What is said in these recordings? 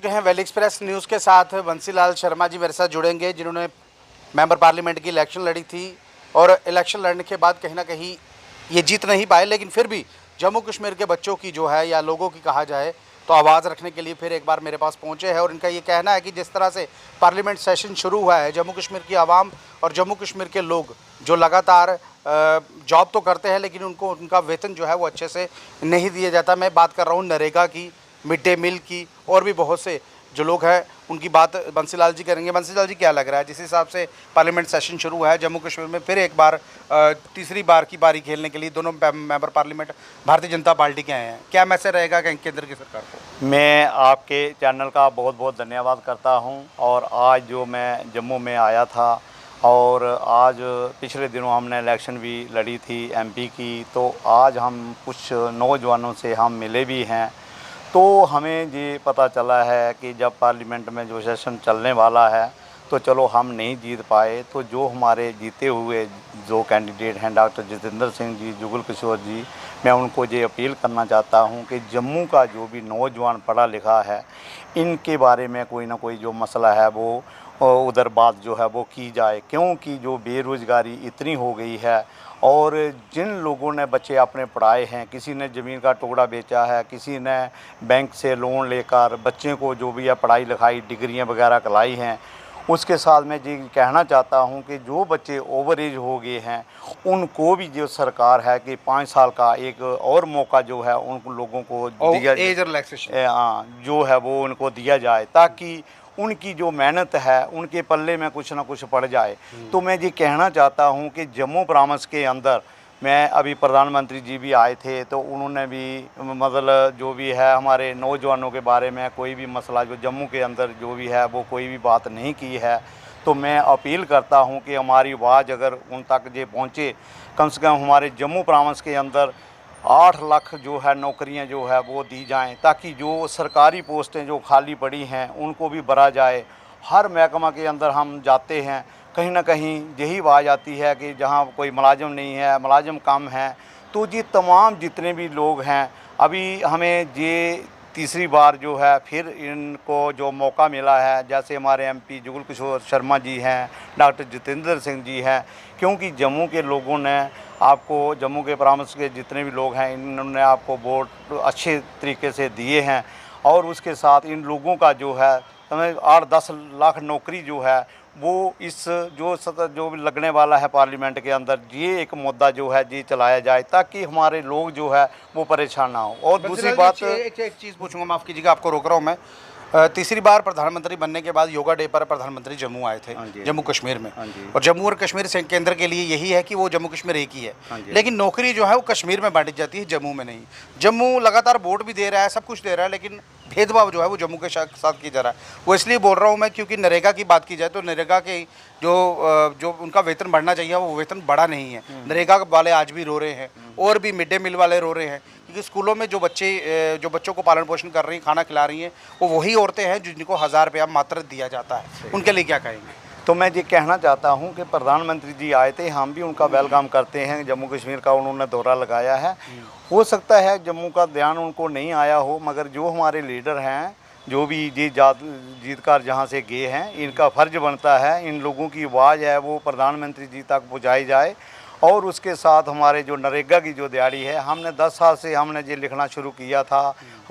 चुके हैं valley express news के साथ। बंसीलाल शर्मा जी मेरे साथ जुड़ेंगे, जिन्होंने मेंबर पार्लियामेंट की इलेक्शन लड़ी थी और इलेक्शन लड़ने के बाद कहीं ना कहीं ये जीत नहीं पाए, लेकिन फिर भी जम्मू कश्मीर के बच्चों की जो है या लोगों की कहा जाए तो आवाज़ रखने के लिए फिर एक बार मेरे पास पहुंचे हैं। और इनका ये कहना है कि जिस तरह से पार्लियामेंट सेशन शुरू हुआ है, जम्मू कश्मीर की आवाम और जम्मू कश्मीर के लोग जो लगातार जॉब तो करते हैं लेकिन उनको उनका वेतन जो है वो अच्छे से नहीं दिया जाता। मैं बात कर रहा हूँ नरेगा की, मिड डे मील की, और भी बहुत से जो लोग हैं उनकी बात बंसीलाल जी करेंगे। बंसीलाल जी, क्या लग रहा है जिस हिसाब से पार्लियामेंट सेशन शुरू हुआ है जम्मू कश्मीर में, फिर एक बार तीसरी बार की बारी खेलने के लिए दोनों member parliament Bharatiya Janata party के आए हैं, क्या मैसेज रहेगा केंद्र की सरकार को? मैं आपके चैनल का बहुत बहुत धन्यवाद करता हूं। और आज जो मैं जम्मू में आया था और आज पिछले दिनों हमने इलेक्शन भी लड़ी थी एमपी की, तो आज हम कुछ नौजवानों से हम मिले भी हैं। तो हमें ये पता चला है कि जब पार्लियामेंट में जो सेशन चलने वाला है तो चलो हम नहीं जीत पाए, तो जो हमारे जीते हुए जो कैंडिडेट हैं डॉक्टर जितेंद्र सिंह जी, जुगल किशोर जी, मैं उनको ये अपील करना चाहता हूं कि जम्मू का जो भी नौजवान पढ़ा लिखा है, इनके बारे में कोई ना कोई जो मसला है वो उधर बात जो है वो की जाए, क्योंकि जो बेरोज़गारी इतनी हो गई है और जिन लोगों ने बच्चे अपने पढ़ाए हैं, किसी ने ज़मीन का टुकड़ा बेचा है, किसी ने बैंक से लोन लेकर बच्चे को जो भी है पढ़ाई लिखाई डिग्रियां वगैरह कराई हैं, उसके साथ मैं ये कहना चाहता हूं कि जो बच्चे ओवर एज हो गए हैं उनको भी जो सरकार है कि 5 साल का एक और मौका जो है उन लोगों को दिया, एज रिलैक्सेशन जो है वो उनको दिया जाए, ताकि उनकी जो मेहनत है उनके पल्ले में कुछ ना कुछ पड़ जाए। तो मैं ये कहना चाहता हूं कि जम्मू प्रांत के अंदर, मैं अभी प्रधानमंत्री जी भी आए थे तो उन्होंने भी मतलब जो भी है हमारे नौजवानों के बारे में कोई भी मसला जो जम्मू के अंदर जो भी है वो कोई भी बात नहीं की है। तो मैं अपील करता हूं कि हमारी आवाज़ अगर उन तक ये पहुँचे, कम से कम हमारे जम्मू प्रांत के अंदर 8 लाख जो है नौकरियां जो है वो दी जाएं, ताकि जो सरकारी पोस्टें जो खाली पड़ी हैं उनको भी भरा जाए। हर महकमा के अंदर हम जाते हैं, कहीं ना कहीं यही आवाज़ आती है कि जहां कोई मुलाजिम नहीं है, मुलाजिम कम है। तो ये तमाम जितने भी लोग हैं, अभी हमें ये तीसरी बार जो है फिर इनको जो मौका मिला है, जैसे हमारे एमपी जुगल किशोर शर्मा जी हैं, डॉक्टर जितेंद्र सिंह जी हैं, क्योंकि जम्मू के लोगों ने आपको, जम्मू के प्रांत के जितने भी लोग हैं, इन्होंने आपको वोट अच्छे तरीके से दिए हैं। और उसके साथ इन लोगों का जो है 8-10 लाख नौकरी जो है वो इस जो भी लगने वाला है पार्लियामेंट के अंदर, ये एक मुद्दा जो है जी चलाया जाए, ताकि हमारे लोग जो है वो परेशान ना हो। और दूसरी बात, एक चीज़ पूछूंगा, माफ़ कीजिएगा आपको रोक रहा हूँ मैं। तीसरी बार प्रधानमंत्री बनने के बाद योगा डे पर प्रधानमंत्री जम्मू आए थे, जम्मू कश्मीर में। और जम्मू और कश्मीर से केंद्र के लिए यही है कि वो जम्मू कश्मीर एक ही है, लेकिन नौकरी जो है वो कश्मीर में बांटी जाती है, जम्मू में नहीं। जम्मू लगातार वोट भी दे रहा है, सब कुछ दे रहा है, लेकिन भेदभाव जो है वो जम्मू के साथ किया जा रहा है। वो इसलिए बोल रहा हूँ मैं क्योंकि नरेगा की बात की जाए तो नरेगा के जो उनका वेतन बढ़ना चाहिए वो वेतन बढ़ा नहीं है। नरेगा वाले आज भी रो रहे हैं और भी मिड डे मील वाले रो रहे हैं, क्योंकि स्कूलों में जो बच्चों को पालन पोषण कर रही हैं, खाना खिला रही हैं, वो वही औरतें हैं जिनको 1000 रुपया मात्र दिया जाता है। उनके लिए क्या कहेंगे? तो मैं ये कहना चाहता हूं कि प्रधानमंत्री जी आए थे, हम भी उनका वेलकम करते हैं। जम्मू कश्मीर का उन्होंने दौरा लगाया है, हो सकता है जम्मू का ध्यान उनको नहीं आया हो, मगर जो हमारे लीडर हैं, जो भी जीतकर जहां से गए हैं, इनका फ़र्ज बनता है इन लोगों की आवाज़ है वो प्रधानमंत्री जी तक पहुँचाई जाए। और उसके साथ हमारे जो नरेगा की जो दिहाड़ी है, हमने 10 साल से हमने ये लिखना शुरू किया था,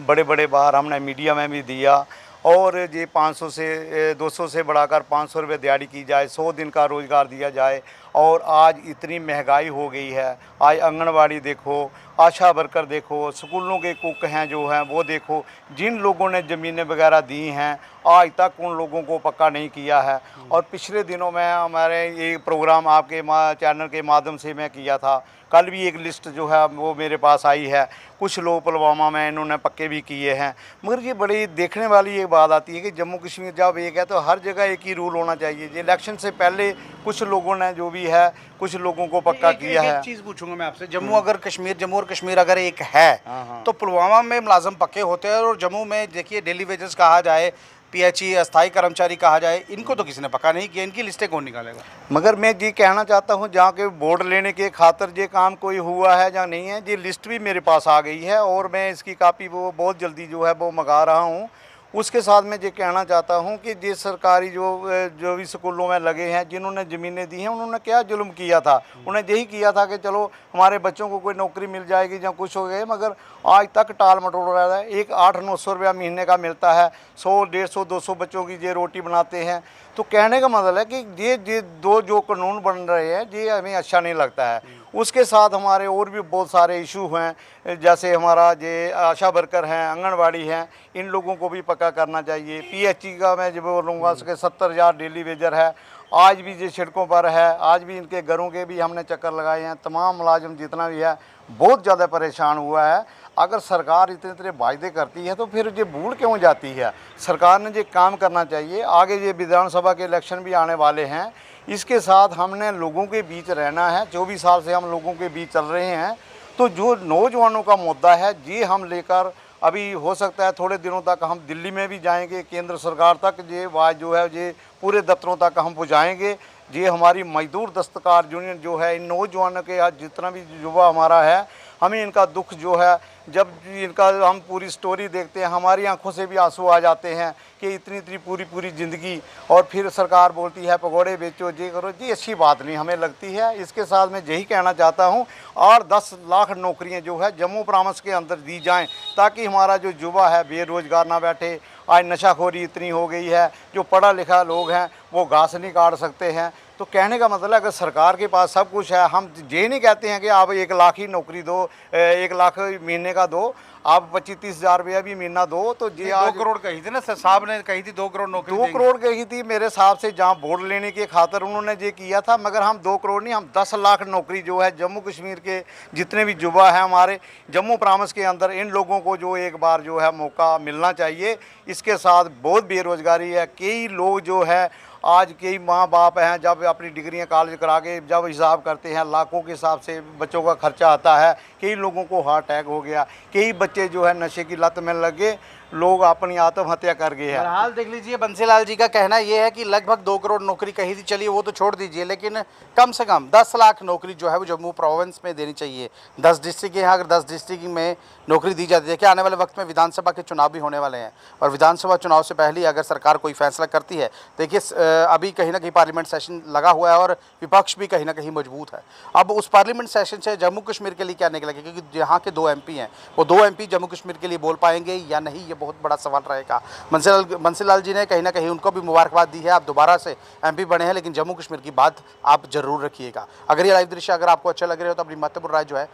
बड़े बड़े बार हमने मीडिया में भी दिया, और ये 500 से 200 से बढ़ाकर 500 रुपये दिहाड़ी की जाए, 100 दिन का रोज़गार दिया जाए। और आज इतनी महंगाई हो गई है, आज आंगनवाड़ी देखो, आशा वर्कर देखो, स्कूलों के कुक हैं जो हैं वो देखो, जिन लोगों ने ज़मीनें वगैरह दी हैं आज तक उन लोगों को पक्का नहीं किया है। और पिछले दिनों में हमारे ये प्रोग्राम आपके चैनल के माध्यम से मैं किया था, कल भी एक लिस्ट जो है वो मेरे पास आई है, कुछ लोग पुलवामा में इन्होंने पक्के भी किए हैं। मगर ये बड़ी देखने वाली एक बात आती है कि जम्मू कश्मीर जब एक है तो हर जगह एक ही रूल होना चाहिए। ये इलेक्शन से पहले कुछ लोगों ने जो भी है कुछ लोगों को पक्का किया है। एक चीज़ पूछूंगा मैं आपसे, जम्मू और कश्मीर अगर एक है तो पुलवामा में मुलाजम पक्के होते हैं, और जम्मू में देखिए डेली वेजेस कहा जाए, पीएचई अस्थायी कर्मचारी कहा जाए, इनको तो किसी ने पक्का नहीं किया, इनकी लिस्टें कौन निकालेगा? मगर मैं ये कहना चाहता हूँ जहाँ के वोट लेने के खातिर ये काम कोई हुआ है या नहीं है, ये लिस्ट भी मेरे पास आ गई है और मैं इसकी कापी वो बहुत जल्दी जो है वो मंगा रहा हूँ। उसके साथ मैं ये कहना चाहता हूँ कि जे सरकारी जो भी स्कूलों में लगे हैं, जिन्होंने ज़मीनें दी हैं, उन्होंने क्या जुल्म किया था। उन्हें यही किया था कि चलो हमारे बच्चों को कोई नौकरी मिल जाएगी या कुछ हो गए, मगर आज तक टाल मटोल रहा है। एक 800-900 रुपया महीने का मिलता है, 100-150-200 बच्चों की ये रोटी बनाते हैं। तो कहने का मतलब है कि ये दो जो कानून बन रहे हैं ये हमें अच्छा नहीं लगता है। उसके साथ हमारे और भी बहुत सारे इशू हैं, जैसे हमारा ये आशा वर्कर हैं, आंगनवाड़ी हैं, इन लोगों को भी पक्का करना चाहिए। पीएचई का मैं जब बोलूँगा उसके 70,000 डेली वेजर है, आज भी ये सड़कों पर है, आज भी इनके घरों के भी हमने चक्कर लगाए हैं। तमाम मुलाजिम जितना भी है बहुत ज़्यादा परेशान हुआ है। अगर सरकार इतने इतने वायदे करती है तो फिर ये भूल क्यों जाती है। सरकार ने ये काम करना चाहिए। आगे ये विधानसभा के इलेक्शन भी आने वाले हैं, इसके साथ हमने लोगों के बीच रहना है। 24 साल से हम लोगों के बीच चल रहे हैं, तो जो नौजवानों का मुद्दा है ये हम लेकर, अभी हो सकता है थोड़े दिनों तक हम दिल्ली में भी जाएंगे, केंद्र सरकार तक ये बात जो है ये पूरे दफ्तरों तक हम पहुँचाएँगे। ये हमारी मजदूर दस्तकार यूनियन जो है, इन नौजवानों के आज जितना भी युवा हमारा है, हमें इनका दुख जो है, जब इनका हम पूरी स्टोरी देखते हैं हमारी आंखों से भी आंसू आ जाते हैं कि इतनी इतनी पूरी ज़िंदगी, और फिर सरकार बोलती है पकौड़े बेचो, ये करो। जी अच्छी बात नहीं हमें लगती है। इसके साथ मैं यही कहना चाहता हूँ, और 10 लाख नौकरियाँ जो है जम्मू प्रांत के अंदर दी जाएं, ताकि हमारा जो युवा है बेरोज़गार ना बैठे। आज नशाखोरी इतनी हो गई है, जो पढ़ा लिखा लोग हैं वो घास नहीं काट सकते हैं। तो कहने का मतलब अगर सरकार के पास सब कुछ है, हम ये नहीं कहते हैं कि आप 1 लाख ही नौकरी दो, 1 लाख महीने का दो, आप 25-30 हज़ार रुपया भी महीना दो, तो ये 2 करोड़ कही थी ना सर साहब ने, कही थी 2 करोड़ नौकरी 2 करोड़ कही थी मेरे हिसाब से, जहाँ वोट लेने के खातर उन्होंने ये किया था। मगर हम 2 करोड़ नहीं, हम 10 लाख नौकरी जो है जम्मू कश्मीर के जितने भी युवा हैं हमारे जम्मू प्रांत के अंदर, इन लोगों को जो एक बार जो है मौका मिलना चाहिए। इसके साथ बहुत बेरोज़गारी है। कई लोग जो है आज कई माँ बाप हैं, जब अपनी डिग्रियां कॉलेज करा के जब हिसाब करते हैं लाखों के हिसाब से बच्चों का खर्चा आता है। कई लोगों को हार्ट अटैक हो गया, कई बच्चे जो है नशे की लत में लगे, लोग अपनी आत्महत्या कर गए हैं। बहरहाल देख लीजिए, बंसीलाल जी का कहना यह है कि लगभग 2 करोड़ नौकरी कही थी, चलिए वो तो छोड़ दीजिए, लेकिन कम से कम 10 लाख नौकरी जो है वो जम्मू प्रोविंस में देनी चाहिए। 10 डिस्ट्रिक्ट हैं, अगर 10 डिस्ट्रिक्ट में नौकरी दी जाती है, क्या आने वाले वक्त में विधानसभा के चुनाव भी होने वाले हैं, और विधानसभा चुनाव से पहले अगर सरकार कोई फैसला करती है, देखिए अभी कहीं ना कहीं पार्लियामेंट सेशन लगा हुआ है और विपक्ष भी कहीं ना कहीं मजबूत है। अब उस पार्लियामेंट सेशन से जम्मू कश्मीर के लिए क्या निकलेगा, क्योंकि यहाँ के 2 MP हैं, वो 2 MP जम्मू कश्मीर के लिए बोल पाएंगे या नहीं, ये बहुत बड़ा सवाल रहेगा। बंसीलाल जी ने कहीं ना कहीं उनको भी मुबारकबाद दी है, आप दोबारा से MP बने हैं, लेकिन जम्मू कश्मीर की बात आप जरूर रखिएगा। अगर ये लाइव दृश्य अगर आपको अच्छा लग रहा हो तो अपनी महत्वपूर्ण राय जो है